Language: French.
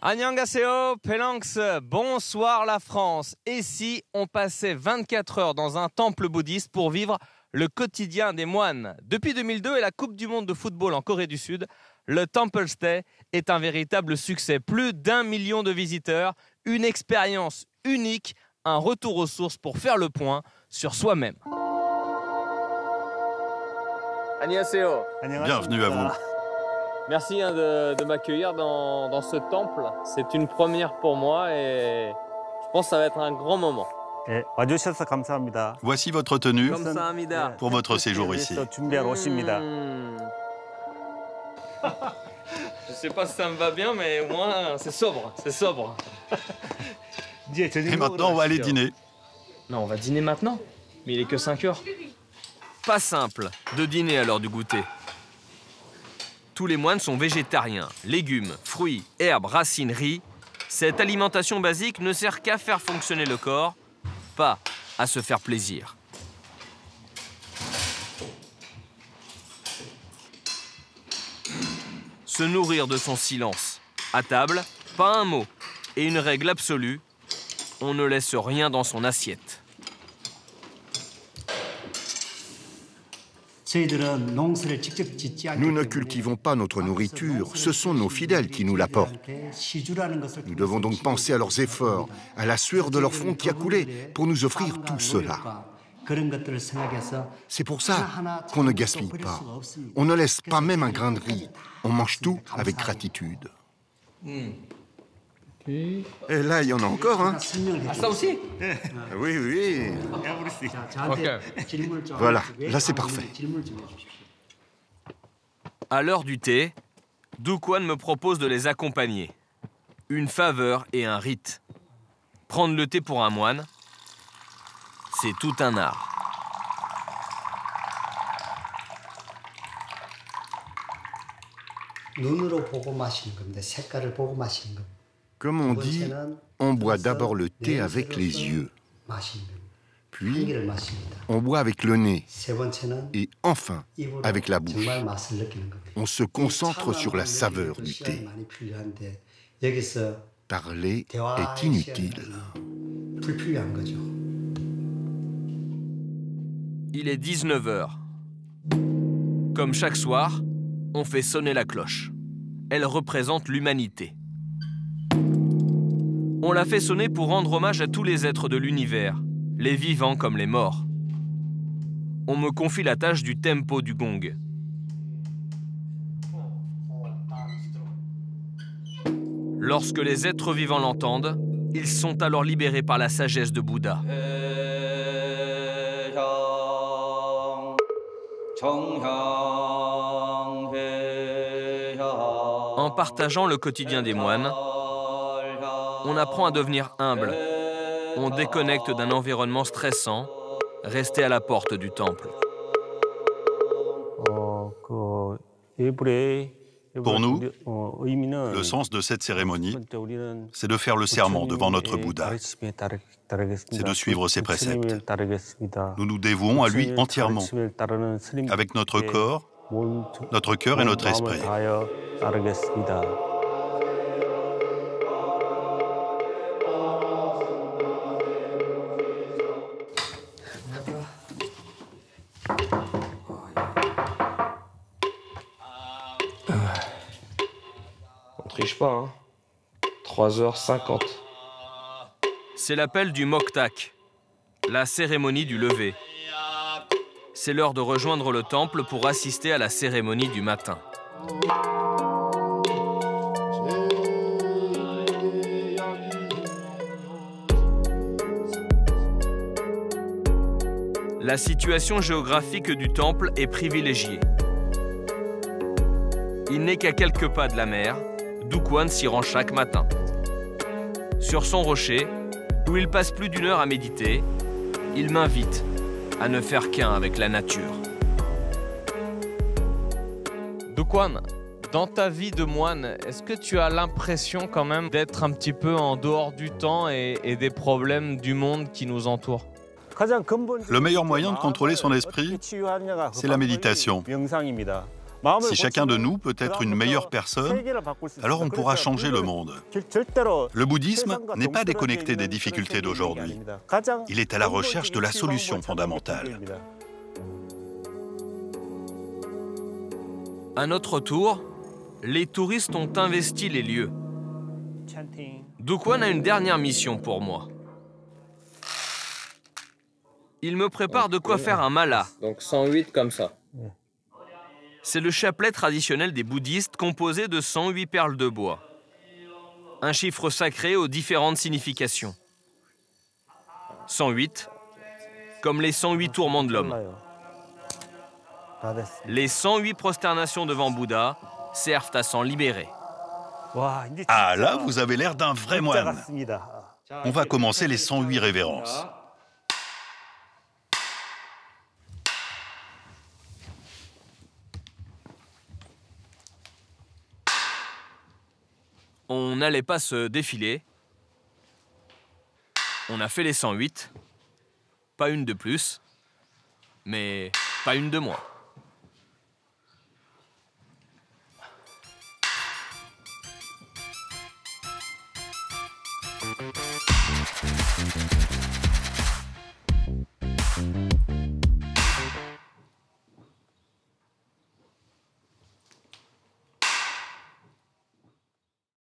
Annyeonghaseyo, Pelanx, bonsoir la France. Et si on passait 24 heures dans un temple bouddhiste pour vivre le quotidien des moines? Depuis 2002 et la Coupe du monde de football en Corée du Sud, le Temple Stay est un véritable succès. Plus d'1 million de visiteurs, une expérience unique, un retour aux sources pour faire le point sur soi-même. Annyeonghaseyo. Bienvenue à vous. Merci de m'accueillir dans ce temple. C'est une première pour moi et je pense que ça va être un grand moment. Voici votre tenue 감사합니다. pour votre séjour ici. Je sais pas si ça me va bien, mais au moins c'est sobre, c'est sobre. Et maintenant, on va aller dîner. Non, on va dîner maintenant, mais il est que 5 heures. Pas simple de dîner à l'heure du goûter. Tous les moines sont végétariens. Légumes, fruits, herbes, racines, riz. Cette alimentation basique ne sert qu'à faire fonctionner le corps, pas à se faire plaisir. Se nourrir de son silence. À table, pas un mot. Et une règle absolue, on ne laisse rien dans son assiette. Nous ne cultivons pas notre nourriture, ce sont nos fidèles qui nous l'apportent. Nous devons donc penser à leurs efforts, à la sueur de leur front qui a coulé pour nous offrir tout cela. C'est pour ça qu'on ne gaspille pas. On ne laisse pas même un grain de riz. On mange tout avec gratitude. Et là, il y en a encore, hein? Ah, ça aussi? Oui, oui. Okay. Voilà, là c'est parfait. À l'heure du thé, Do Kwon me propose de les accompagner. Une faveur et un rite. Prendre le thé pour un moine, c'est tout un art. Comme on dit, on boit d'abord le thé avec les yeux, puis on boit avec le nez, et enfin avec la bouche. On se concentre sur la saveur du thé. Parler est inutile. Il est 19 h. Comme chaque soir, on fait sonner la cloche. Elle représente l'humanité. On l'a fait sonner pour rendre hommage à tous les êtres de l'univers, les vivants comme les morts. On me confie la tâche du tempo du gong. Lorsque les êtres vivants l'entendent, ils sont alors libérés par la sagesse de Bouddha. En partageant le quotidien des moines, on apprend à devenir humble. On déconnecte d'un environnement stressant, resté à la porte du temple. Pour nous, le sens de cette cérémonie, c'est de faire le serment devant notre Bouddha. C'est de suivre ses préceptes. Nous nous dévouons à lui entièrement, avec notre corps, notre cœur et notre esprit. On triche pas, hein. 3h50. C'est l'appel du Moktak, la cérémonie du lever. C'est l'heure de rejoindre le temple pour assister à la cérémonie du matin. La situation géographique du temple est privilégiée. Il n'est qu'à quelques pas de la mer, Do Kwon s'y rend chaque matin. Sur son rocher, où il passe plus d'1 heure à méditer, il m'invite à ne faire qu'un avec la nature. Do Kwon, dans ta vie de moine, est-ce que tu as l'impression quand même d'être un petit peu en dehors du temps et des problèmes du monde qui nous entourent? Le meilleur moyen de contrôler son esprit, c'est la méditation. Si chacun de nous peut être une meilleure personne, alors on pourra changer le monde. Le bouddhisme n'est pas déconnecté des difficultés d'aujourd'hui. Il est à la recherche de la solution fondamentale. À notre tour, les touristes ont investi les lieux. Do Kwon a une dernière mission pour moi. Il me prépare de quoi faire un mala. Donc 108 comme ça. C'est le chapelet traditionnel des bouddhistes composé de 108 perles de bois. Un chiffre sacré aux différentes significations. 108, comme les 108 tourments de l'homme. Les 108 prosternations devant Bouddha servent à s'en libérer. Ah là, vous avez l'air d'un vrai moine. On va commencer les 108 révérences. On n'allait pas se défiler. On a fait les 108. Pas une de plus, mais pas une de moins.